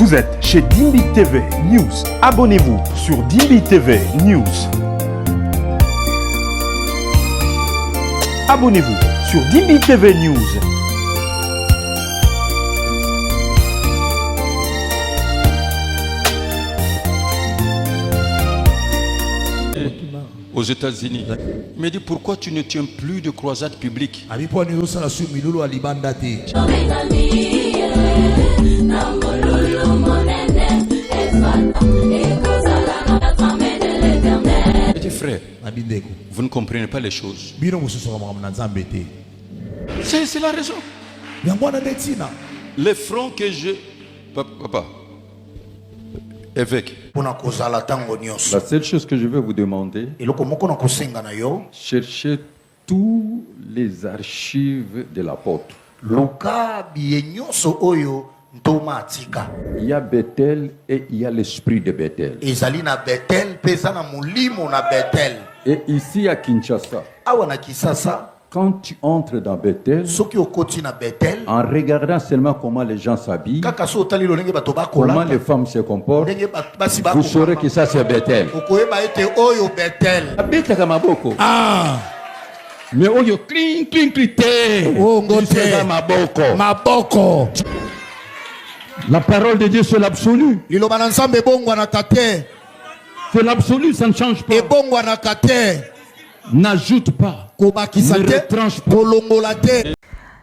Vous êtes chez Dimbi TV News. Abonnez-vous sur Dimbi TV News. Abonnez-vous sur Dimbi TV News. Aux États-Unis. Il me dit pourquoi tu ne tiens plus de croisade publique? Je dis frère, vous ne comprenez pas les choses. C'est la raison. Les fronts que j'ai... Papa, évêque, la seule chose que je vais vous demander, cherchez tous les archives de l'apôtre. Il y a Bethel et il y a l'esprit de Bethel. Et ici à Kinshasa, quand tu entres dans Bethel, en regardant seulement comment les gens s'habillent, comment les femmes se comportent, vous saurez que ça c'est Bethel. Ah! Mais oyo cling cling clité. Maboko. La parole de Dieu c'est l'absolu. C'est l'absolu, ça ne change pas. N'ajoute pas. Ne retranche pas.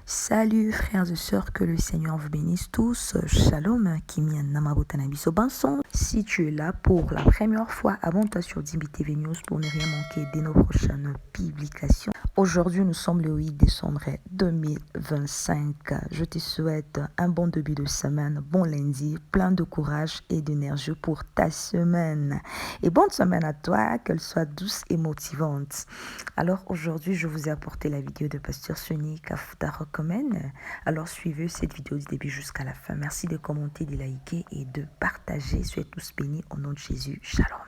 Salut frères et sœurs, que le Seigneur vous bénisse tous. Shalom, Kimi Namabotanabiso Banson. Si tu es là pour la première fois, abonne-toi sur Dimbi TV News pour ne rien manquer de nos prochaines publications. Aujourd'hui, nous sommes le 8 décembre 2025. Je te souhaite un bon début de semaine, bon lundi, plein de courage et d'énergie pour ta semaine. Et bonne semaine à toi, qu'elle soit douce et motivante. Alors aujourd'hui, je vous ai apporté la vidéo de Pasteur Sonny Kafuta Recommend. Alors suivez cette vidéo du début jusqu'à la fin. Merci de commenter, de liker et de partager. Soyez tous bénis au nom de Jésus. Shalom.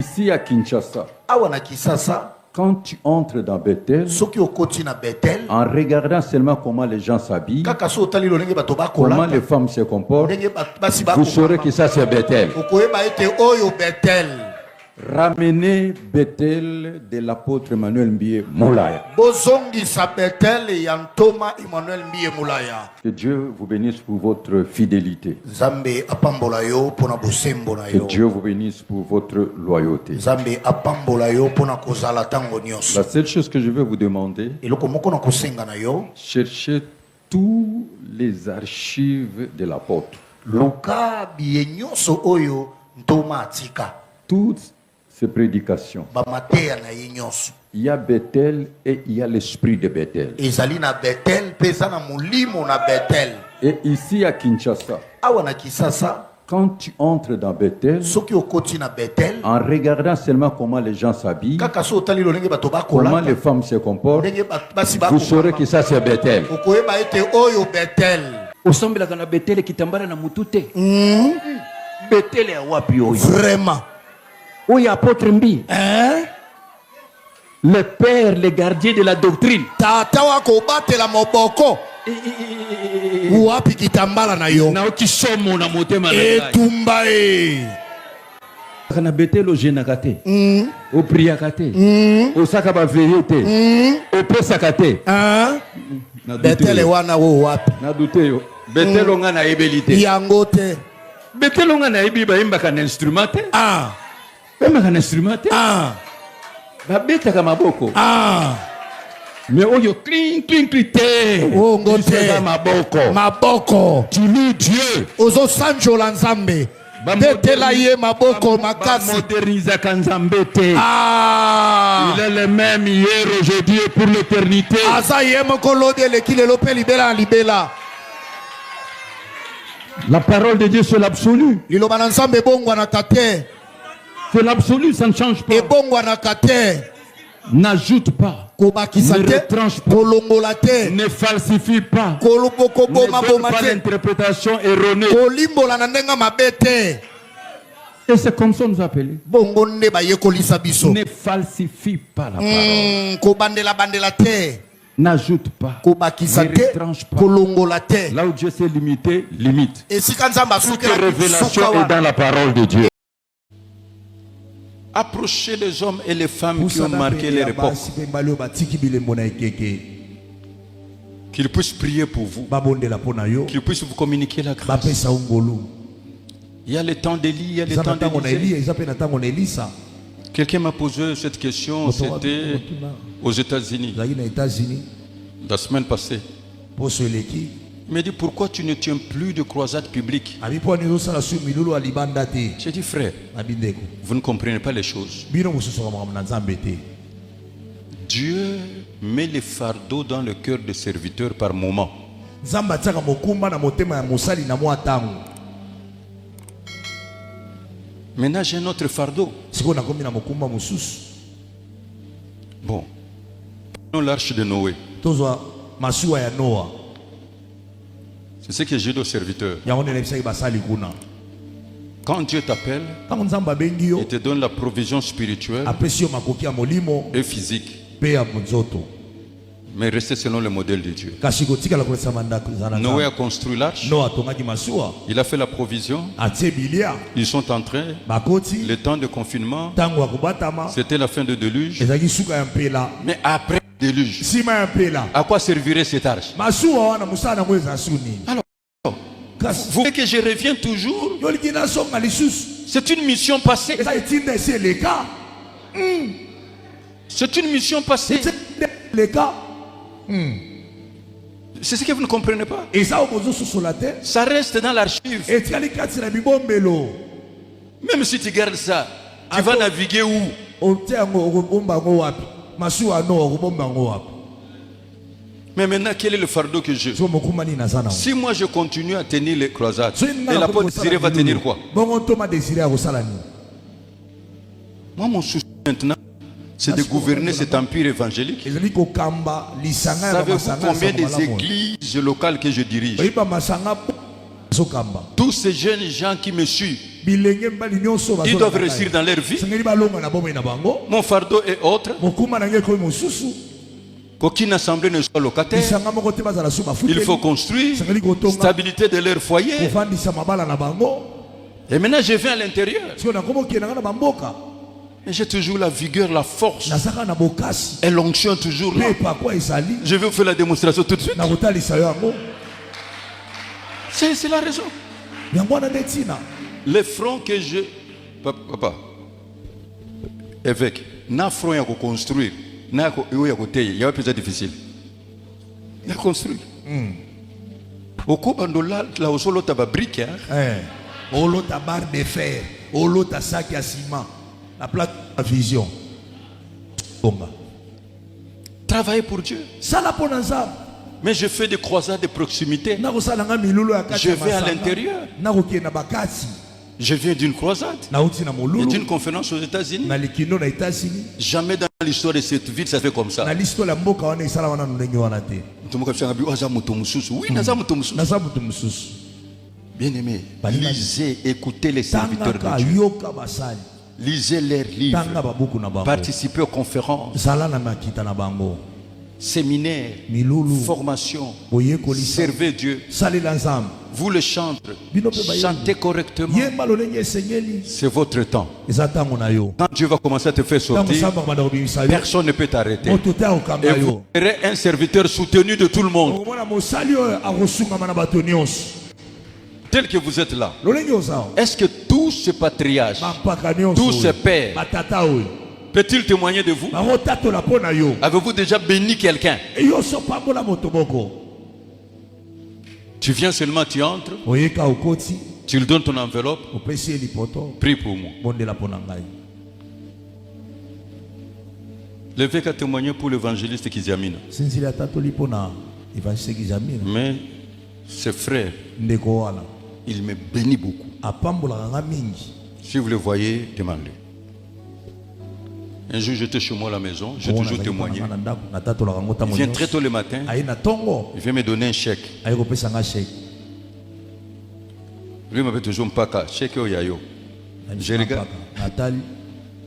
Ici à Kinshasa, quand tu entres dans Bethel, en regardant seulement comment les gens s'habillent, comment les femmes se comportent, vous saurez que ça c'est Bethel. Ramenez Bethel de l'apôtre Emmanuel Mbiye Moulaya. Que Dieu vous bénisse pour votre fidélité. Que Dieu vous bénisse pour votre loyauté. La seule chose que je vais vous demander, cherchez tous les archives de l'apôtre. Toutes ces prédications. Il y a Bethel et il y a l'esprit de Bethel. Et ici à Kinshasa, quand tu entres dans Bethel, en regardant seulement comment les gens s'habillent, comment les femmes se comportent, vous saurez que ça c'est Bethel. Vraiment. Où y a apôtre Mbi? Le père, le gardien de la doctrine. Tatawa kobate la moboko. Uapi kitambala na yo. Na okisomo na motema na ngai. Etumba e. Kana Bethel o jenakate. O priakate. O sakaba vérité. O pesakate. Bethel wana wo wapi? Na dute yo. Bethel nga na ebelite. Yangote. Bethel nga na ebi ba imba kana instrument. Même un instrument. Babeta kama maboko. Mais oyo cling cling clité. Maboko. Tu loues Dieu. Ozo sanjo la nzambe. Betela ye maboko makasi. Moderniza kanzambete. Il est le même hier, aujourd'hui et pour l'éternité. Asa ye mokolo de lekile lope libela libela. La parole de Dieu c'est l'absolu. Liloba na nzambe bongwa na tate. C'est l'absolu, ça ne change pas. N'ajoute pas. Ne retranche pas. Ne falsifie pas. Ne donne pas l'interprétation erronée. Et c'est comme ça nous appelons. Ne falsifie pas la parole. N'ajoute pas. Ne retranche pas. Là où Dieu s'est limité, limite. Toute révélation est dans la parole de Dieu. Approchez les hommes et les femmes qui ont marqué leur époque. Qu'ils puissent prier pour vous. Qu'ils puissent vous communiquer la grâce. Il y a le temps d'Élie, il y a le temps d'Élisée. Quelqu'un m'a posé cette question, c'était aux États-Unis, la semaine passée. Il m'a dit, pourquoi tu ne tiens plus de croisade publique? J'ai dit, frère, vous ne comprenez pas les choses. Dieu met les fardeaux dans le cœur des serviteurs par moment. Maintenant, j'ai un autre fardeau. Bon. Prenons l'arche de Noé. C'est ce que j'ai dit aux serviteurs. Quand Dieu t'appelle, il te donne la provision spirituelle et physique. Mais restez selon le modèle de Dieu. Noé a construit l'arche. Il a fait la provision. Ils sont entrés. Le temps de confinement, c'était la fin du déluge. Mais après le déluge, à quoi servirait cette arche? Alors, vous voyez que je reviens toujours. C'est une mission passée. C'est une mission passée. C'est ce que vous ne comprenez pas. Ça reste dans l'archive. Même si tu gardes ça, tu vas naviguer où? Mais maintenant, quel est le fardeau que j'ai? Si moi je continue à tenir les croisades, et l'apôtre Désiré va tenir quoi? Moi, mon souci maintenant, c'est de gouverner cet empire évangélique. Savez-vous combien des églises locales que je dirige? Tous ces jeunes gens qui me suivent, ils doivent réussir dans leur vie. Mon fardeau est autre. Qu'aucune assemblée ne soit locataire. Il faut construire stabilité de leur foyer. Et maintenant je viens à l'intérieur. Et j'ai toujours la vigueur, la force et l'onction toujours là. Je vais vous faire la démonstration tout de suite. C'est la raison. Les fronts que je... Papa, évêque, na front à construire, na côté, il y a plus difficile. Il y a construire. Au Kobandola, là où solo taba brique, au lot à barre de fer, au lot à sac à ciment. La plaque de la vision. Travailler pour Dieu. Mais je fais des croisades de proximité. Je vais à l'intérieur. Je viens d'une croisade et d'une conférence aux États-Unis. Jamais dans l'histoire de cette ville ça fait comme ça. Bien aimé, lisez, écoutez les serviteurs de Dieu. Lisez leurs livres, participez aux conférences, séminaires, formations, servez Dieu. Vous le chantez, chantez correctement. C'est votre temps. Quand Dieu va commencer à te faire sortir, personne ne peut t'arrêter. Et vous serez un serviteur soutenu de tout le monde. Tel que vous êtes là, est-ce que tous ces patriarches, tous ces pères, peut-il témoigner de vous? Avez-vous déjà béni quelqu'un? Tu viens seulement, tu entres, tu lui donnes ton enveloppe, prie pour moi. L'évêque a témoigné pour l'évangéliste Kizamina. Mais ses frères, il me bénit beaucoup. Si vous le voyez, demandez. Un jour, j'étais chez moi à la maison, j'ai toujours témoigné. Il vient très tôt le matin, il vient me donner un chèque. Lui m'appelle toujours Mpaka, chèque au yayo. Je regarde.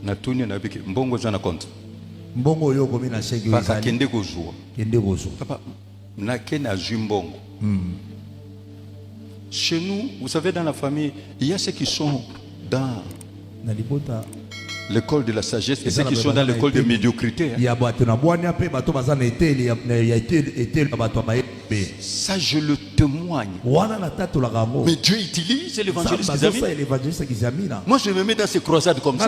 Natuni na biki, mbongo zana compte. mbongo yo komi na chèque parce que kende kozwa papa na kena jumbongo. Chez nous, vous savez, dans la famille, il y a ceux qui sont dans l'école de la sagesse et ceux qui sont dans l'école de médiocrité. Ça, je le témoigne. Mais Dieu utilise l'évangéliste Kizami. Moi, je me mets dans ces croisades comme ça.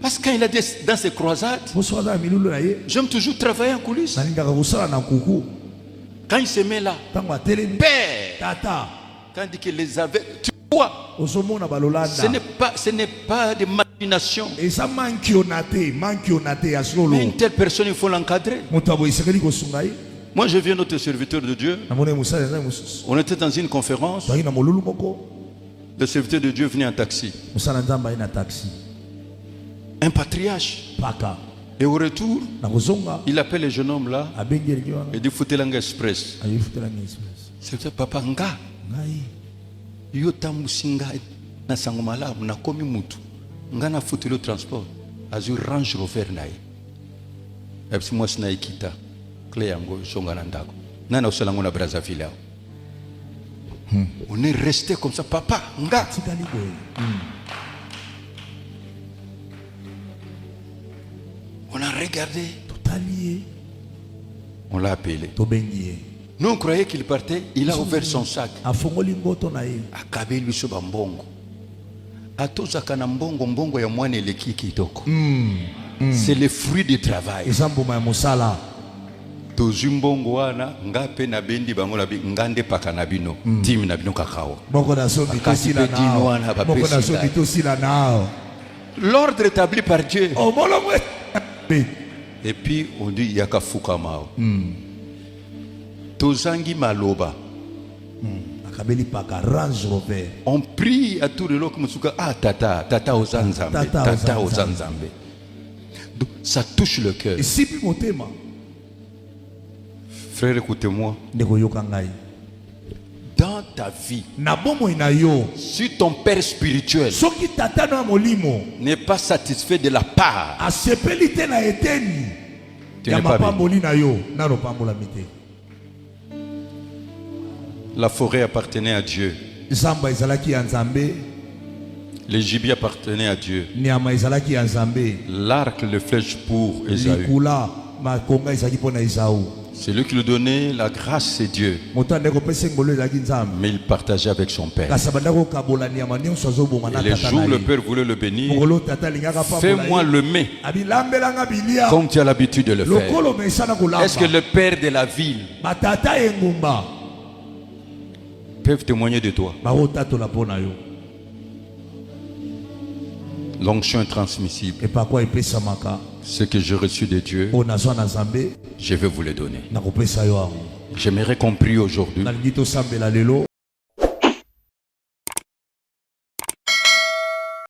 Parce que quand il a dans ces croisades, j'aime toujours travailler en coulisses. Quand il se met là, Père, quand il dit qu'il les avait, tu vois, ce n'est pas des machinations. Mais une telle personne, il faut l'encadrer. Moi, je viens notre serviteur de Dieu. On était dans une conférence. Le serviteur de Dieu venait en taxi. Un patriarche. Et au retour, il appelle le jeune homme là. Il dit Foutelanga Express. C'est ça, papa nga. Yota musinga na sangomala na komi mutu. Nga na foutelo transport. Azur Range Rover nae. Epsi moi sina ikita. Clé yango songa na ndako. Nana osalango na Brazzaville. On est resté comme ça, papa nga. On a regardé. On l'a appelé. Nous on croyait qu'il partait. Il a ouvert son sac. Akabe lui soba mbongo. Atozaka na mbongo mbongo ya mwana eleki kitoko. C'est le fruit du travail. Tozu mbongo wana ngape na bendi bango na ngande paka na bino. Tim na bino kakao. L'ordre établi par Dieu. Et puis on dit yakafuka mao. Tozangi maloba. On prie à tout le monde comme tata ozanzambe, tata ozanzambe. Donc ça touche le cœur. Frère, écoutez-moi. Dans ta vie, si ton père spirituel n'est pas satisfait de la part, tu n'es pas bien. La forêt appartenait à Dieu. Les gibiers appartenaient à Dieu. L'arc, le flèche pour Ésaü. C'est lui qui lui donnait la grâce, c'est Dieu. Mais il partageait avec son père. Et les jours où le père voulait le bénir, fais-moi le mets comme tu as l'habitude de le faire. Est-ce que le père de la ville peuvent témoigner de toi? L'onction intransmissible. Ce que j'ai reçu de Dieu, je vais vous le donner. J'aimerais qu'on prie aujourd'hui.